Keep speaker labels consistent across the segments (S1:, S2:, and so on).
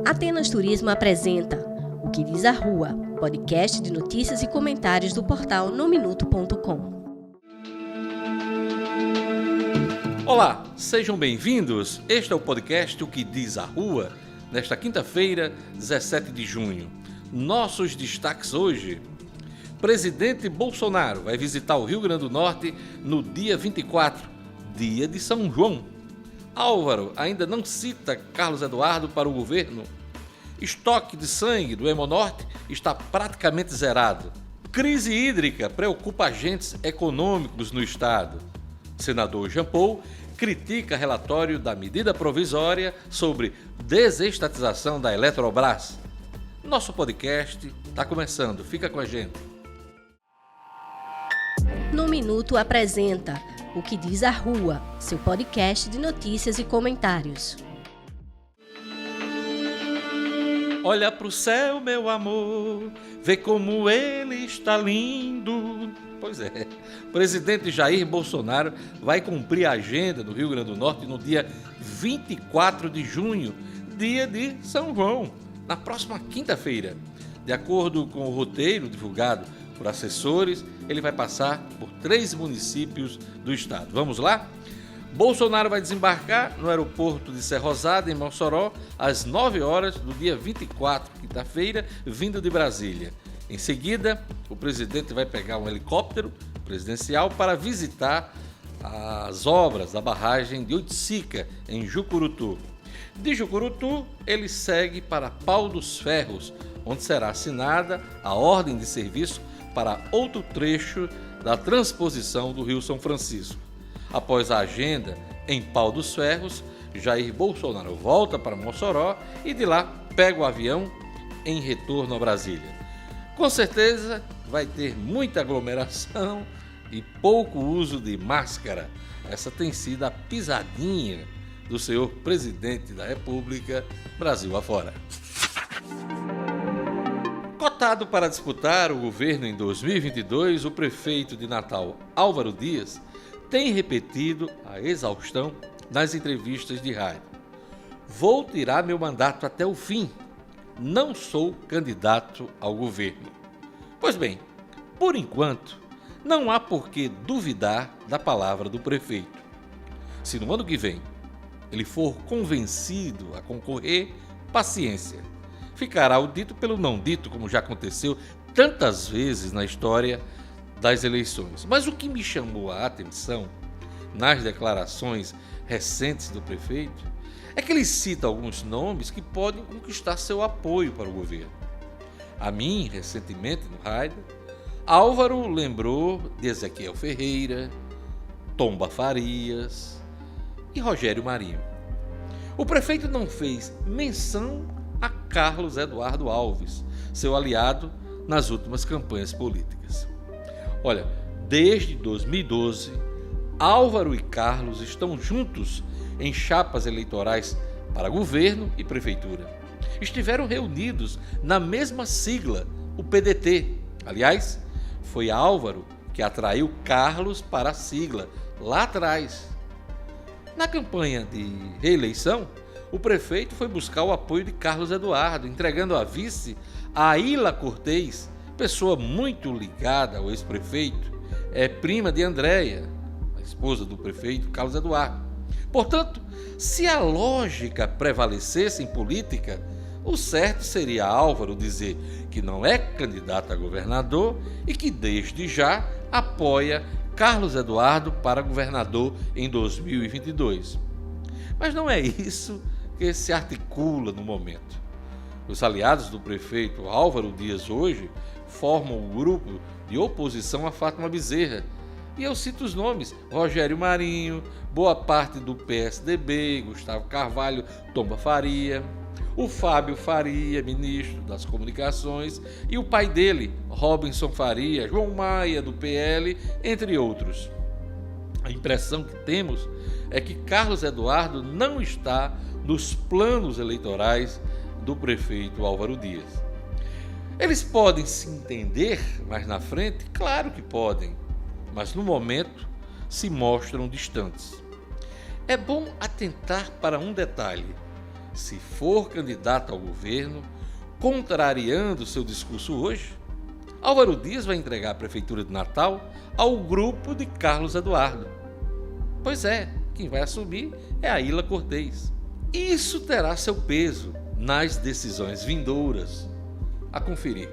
S1: Atenas Turismo apresenta O que diz a Rua, podcast de notícias e comentários do portal nominuto.com.
S2: Olá, sejam bem-vindos. Este é o podcast O que diz a Rua, nesta quinta-feira, 17 de junho. Nossos destaques hoje: presidente Bolsonaro vai visitar o Rio Grande do Norte no dia 24, dia de São João. Álvaro ainda não cita Carlos Eduardo para o governo. Estoque de sangue do Hemonorte está praticamente zerado. Crise hídrica preocupa agentes econômicos no estado. Senador Jean Paul critica relatório da medida provisória sobre desestatização da Eletrobras. Nosso podcast está começando, fica com a gente.
S1: No Minuto apresenta O que diz a Rua, seu podcast de notícias e comentários.
S2: Olha pro céu, meu amor, vê como ele está lindo. Pois é, o presidente Jair Bolsonaro vai cumprir a agenda no Rio Grande do Norte no dia 24 de junho, dia de São João, na próxima quinta-feira. De acordo com o roteiro divulgado por assessores, ele vai passar por 3 municípios do estado. Vamos lá? Bolsonaro vai desembarcar no aeroporto de Serra Rosada, em Mossoró, às 9 horas do dia 24, quinta-feira, vindo de Brasília. Em seguida, o presidente vai pegar um helicóptero presidencial para visitar as obras da barragem de Oiticica, em Jucurutu. De Jucurutu, ele segue para Pau dos Ferros, onde será assinada a ordem de serviço para outro trecho da transposição do Rio São Francisco. Após a agenda em Pau dos Ferros, Jair Bolsonaro volta para Mossoró e de lá pega o avião em retorno a Brasília. Com certeza vai ter muita aglomeração e pouco uso de máscara. Essa tem sido a pisadinha do senhor presidente da República, Brasil afora. Cotado para disputar o governo em 2022, o prefeito de Natal, Álvaro Dias, tem repetido a exaustão nas entrevistas de rádio. Vou tirar meu mandato até o fim. Não sou candidato ao governo. Pois bem, por enquanto, não há por que duvidar da palavra do prefeito. Se no ano que vem ele for convencido a concorrer, paciência. Ficará o dito pelo não dito, como já aconteceu tantas vezes na história das eleições. Mas o que me chamou a atenção nas declarações recentes do prefeito é que ele cita alguns nomes que podem conquistar seu apoio para o governo. A mim, recentemente no rádio, Álvaro lembrou de Ezequiel Ferreira, Tomba Farias e Rogério Marinho. O prefeito não fez menção a Carlos Eduardo Alves, seu aliado nas últimas campanhas políticas. Olha, desde 2012, Álvaro e Carlos estão juntos em chapas eleitorais para governo e prefeitura. Estiveram reunidos na mesma sigla, o PDT. Aliás, foi Álvaro que atraiu Carlos para a sigla, lá atrás. Na campanha de reeleição, o prefeito foi buscar o apoio de Carlos Eduardo, entregando a vice a Ila Cortez, pessoa muito ligada ao ex-prefeito, é prima de Andréia, a esposa do prefeito Carlos Eduardo. Portanto, se a lógica prevalecesse em política, o certo seria Álvaro dizer que não é candidato a governador e que desde já apoia Carlos Eduardo para governador em 2022. Mas não é isso que se articula no momento. Os aliados do prefeito Álvaro Dias hoje formam um grupo de oposição a Fátima Bezerra. E eu cito os nomes: Rogério Marinho, boa parte do PSDB, Gustavo Carvalho, Tomba Faria, o Fábio Faria, ministro das Comunicações, e o pai dele, Robinson Faria, João Maia, do PL, entre outros. A impressão que temos é que Carlos Eduardo não está nos planos eleitorais do prefeito Álvaro Dias. Eles podem se entender mais na frente? Claro que podem, mas no momento se mostram distantes. É bom atentar para um detalhe. se for candidato ao governo, contrariando seu discurso hoje, Álvaro Dias vai entregar a Prefeitura de Natal ao grupo de Carlos Eduardo. Pois é, quem vai assumir é a Ila Cortez. Isso terá seu peso nas decisões vindouras. A conferir.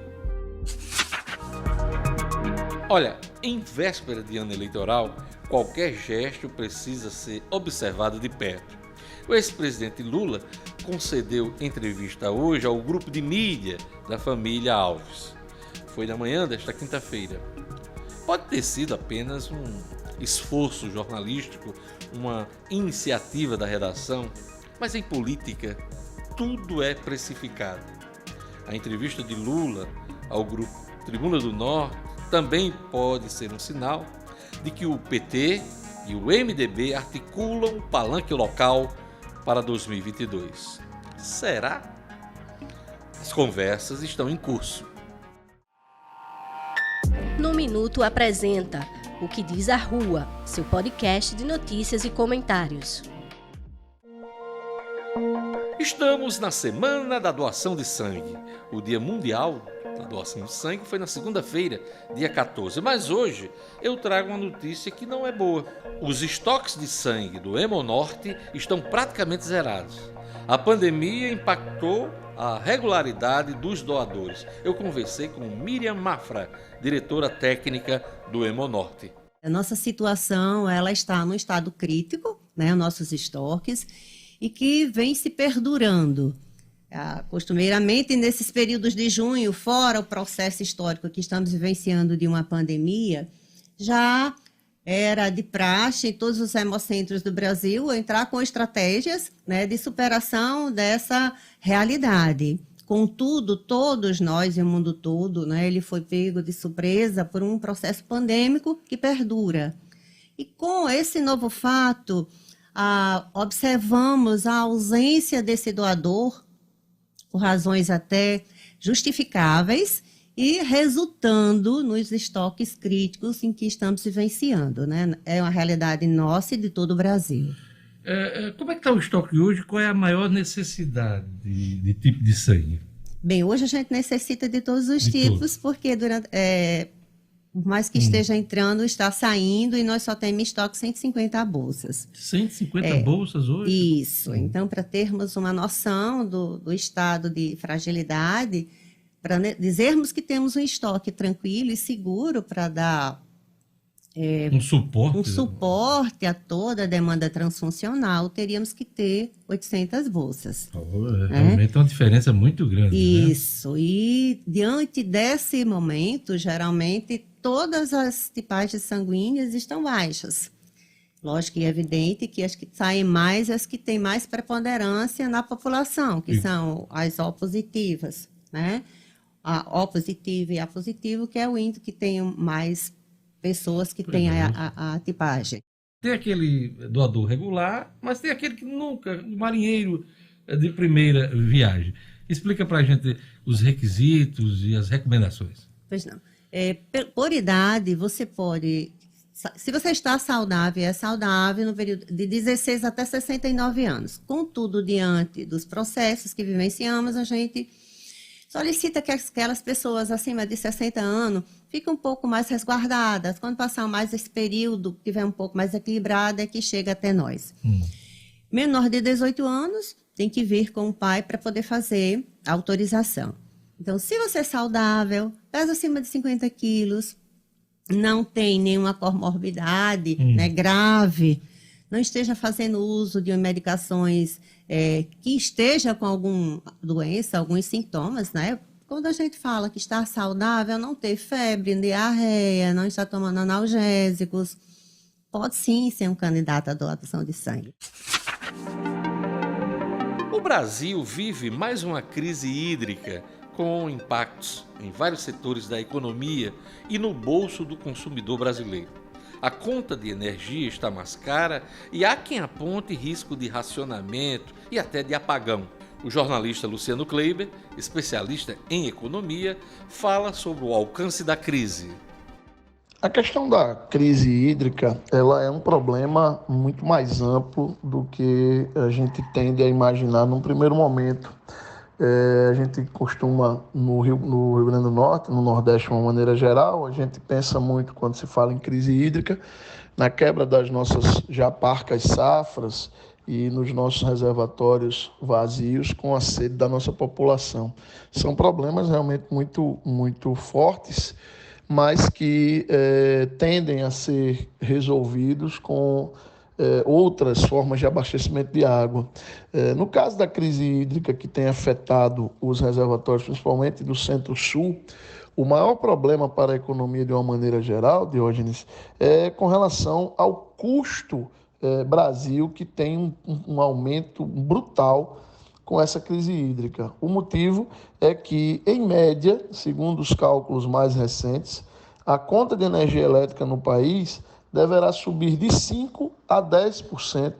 S2: Olha, em véspera de ano eleitoral, qualquer gesto precisa ser observado de perto. O ex-presidente Lula concedeu entrevista hoje ao grupo de mídia da família Alves. Foi na manhã desta quinta-feira. Pode ter sido apenas um esforço jornalístico, uma iniciativa da redação, mas em política tudo é precificado. A entrevista de Lula ao grupo Tribuna do Norte também pode ser um sinal de que o PT e o MDB articulam o palanque local para 2022. Será? As conversas estão em curso.
S1: No Minuto apresenta O que diz a Rua, seu podcast de notícias e comentários.
S2: Estamos na Semana da Doação de Sangue. O Dia Mundial da Doação de Sangue foi na segunda-feira, dia 14. Mas hoje eu trago uma notícia que não é boa. Os estoques de sangue do Hemonorte estão praticamente zerados. A pandemia impactou a regularidade dos doadores. Eu conversei com Miriam Mafra, diretora técnica do Hemonorte.
S3: A nossa situação ela está num estado crítico, né, nossos estoques, e que vem se perdurando. Costumeiramente, nesses períodos de junho, fora o processo histórico que estamos vivenciando de uma pandemia, já era de praxe em todos os hemocentros do Brasil entrar com estratégias, né, de superação dessa realidade. Contudo, todos nós e o mundo todo, né, ele foi pego de surpresa por um processo pandêmico que perdura. E com esse novo fato, observamos a ausência desse doador, por razões até justificáveis, e resultando nos estoques críticos em que estamos vivenciando, né? É uma realidade nossa e de todo o Brasil.
S4: Como é que está o estoque hoje? Qual é a maior necessidade de tipo de sangue?
S3: Bem, hoje a gente necessita de todos os tipos, porque por mais que esteja entrando, está saindo, e nós só temos estoque 150 bolsas.
S4: 150 bolsas hoje?
S3: Isso. Então, para termos uma noção do estado de fragilidade, para dizermos que temos um estoque tranquilo e seguro para dar
S4: um
S3: suporte a toda a demanda transfuncional, teríamos que ter 800 bolsas.
S4: Realmente é uma diferença muito grande.
S3: Isso. Né? E diante desse momento, geralmente, todas as tipagens sanguíneas estão baixas. Lógico e evidente que as que saem mais, as que têm mais preponderância na população, que são as O positivas, né? A O positiva e A positivo, que é o índice que tem mais pessoas que têm a tipagem.
S4: Tem aquele doador regular, mas tem aquele que nunca, marinheiro de primeira viagem. Explica para a gente os requisitos e as recomendações.
S3: Pois não. Por idade, você pode... Se você está saudável, é saudável no período de 16 até 69 anos. Contudo, diante dos processos que vivenciamos, a gente solicita que aquelas pessoas acima de 60 anos fiquem um pouco mais resguardadas. Quando passar mais esse período, tiver um pouco mais equilibrado, é que chega até nós. Menor de 18 anos tem que vir com o pai para poder fazer a autorização. Então, se você é saudável, pesa acima de 50 quilos, não tem nenhuma comorbidade né, grave, não esteja fazendo uso de medicações que esteja com alguma doença, alguns sintomas, né? Quando a gente fala que está saudável, não ter febre, diarreia, não está tomando analgésicos, pode sim ser um candidato à doação de sangue.
S2: O Brasil vive mais uma crise hídrica com impactos em vários setores da economia e no bolso do consumidor brasileiro. A conta de energia está mais cara e há quem aponte risco de racionamento e até de apagão. O jornalista Luciano Kleiber, especialista em economia, fala sobre o alcance da crise.
S5: A questão da crise hídrica, ela é um problema muito mais amplo do que a gente tende a imaginar num primeiro momento. A gente costuma, no Rio Grande do Norte, no Nordeste de uma maneira geral, a gente pensa muito, quando se fala em crise hídrica, na quebra das nossas já parcas safras e nos nossos reservatórios vazios com a sede da nossa população. São problemas realmente muito fortes, mas que tendem a ser resolvidos com outras formas de abastecimento de água. No caso da crise hídrica que tem afetado os reservatórios, principalmente do Centro-Sul, o maior problema para a economia de uma maneira geral, Diógenes, é com relação ao custo Brasil, que tem um aumento brutal com essa crise hídrica. O motivo é que, em média, segundo os cálculos mais recentes, a conta de energia elétrica no país deverá subir de 5% a 10%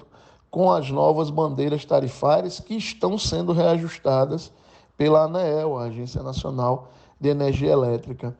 S5: com as novas bandeiras tarifárias que estão sendo reajustadas pela ANEEL, a Agência Nacional de Energia Elétrica.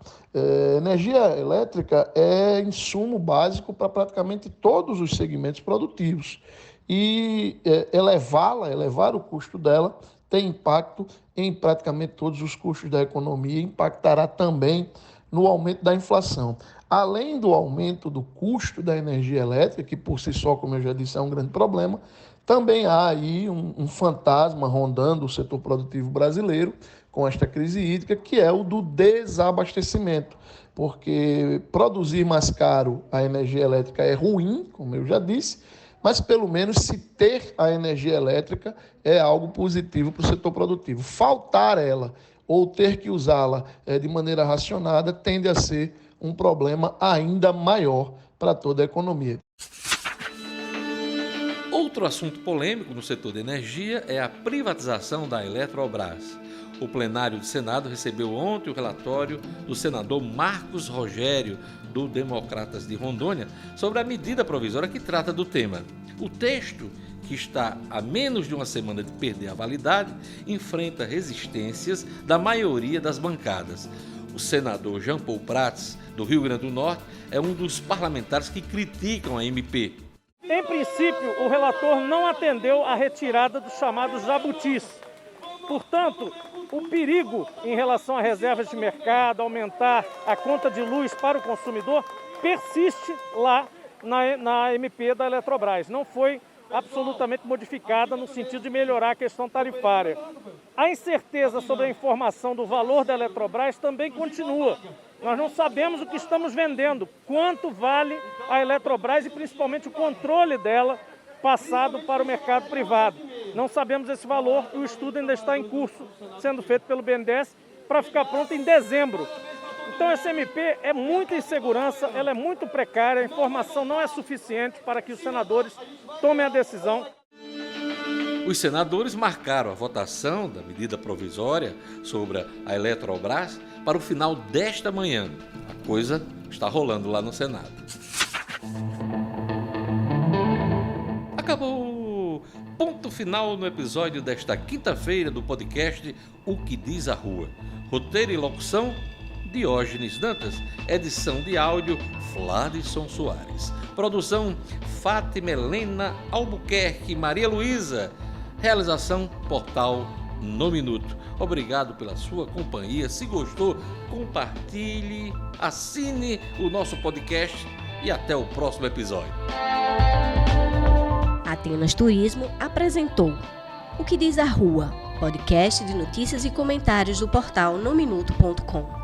S5: Energia elétrica é insumo básico para praticamente todos os segmentos produtivos. E elevar o custo dela tem impacto em praticamente todos os custos da economia e impactará também no aumento da inflação. Além do aumento do custo da energia elétrica, que por si só, como eu já disse, é um grande problema, também há aí um fantasma rondando o setor produtivo brasileiro com esta crise hídrica, que é o do desabastecimento, porque produzir mais caro a energia elétrica é ruim, como eu já disse, mas pelo menos se ter a energia elétrica é algo positivo para o setor produtivo. Faltar ela ou ter que usá-la de maneira racionada tende a ser um problema ainda maior para toda a economia.
S2: Outro assunto polêmico no setor de energia é a privatização da Eletrobras. O plenário do Senado recebeu ontem o relatório do senador Marcos Rogério, do Democratas de Rondônia, sobre a medida provisória que trata do tema. O texto, que está a menos de uma semana de perder a validade, enfrenta resistências da maioria das bancadas. O senador Jean Paul Prats, do Rio Grande do Norte, é um dos parlamentares que criticam a MP.
S6: Em princípio, o relator não atendeu à retirada dos chamados jabutis. Portanto, o perigo em relação a reservas de mercado, aumentar a conta de luz para o consumidor, persiste lá na MP da Eletrobras. Não foi absolutamente modificada no sentido de melhorar a questão tarifária. A incerteza sobre a informação do valor da Eletrobras também continua. Nós não sabemos o que estamos vendendo, quanto vale a Eletrobras e principalmente o controle dela passado para o mercado privado. Não sabemos esse valor e o estudo ainda está em curso, sendo feito pelo BNDES, para ficar pronto em dezembro. Então essa MP é muita insegurança, ela é muito precária, a informação não é suficiente para que os senadores tomem a decisão.
S2: Os senadores marcaram a votação da medida provisória sobre a Eletrobras para o final desta manhã. A coisa está rolando lá no Senado. Acabou! Ponto final no episódio desta quinta-feira do podcast O Que Diz a Rua. Roteiro e locução, Diógenes Dantas. Edição de áudio, Fladson Soares. Produção, Fátima Helena Albuquerque e Maria Luísa. Realização, Portal No Minuto. Obrigado pela sua companhia. Se gostou, compartilhe, assine o nosso podcast e até o próximo episódio.
S1: Atenas Turismo apresentou O Que Diz a Rua, podcast de notícias e comentários do portal nominuto.com.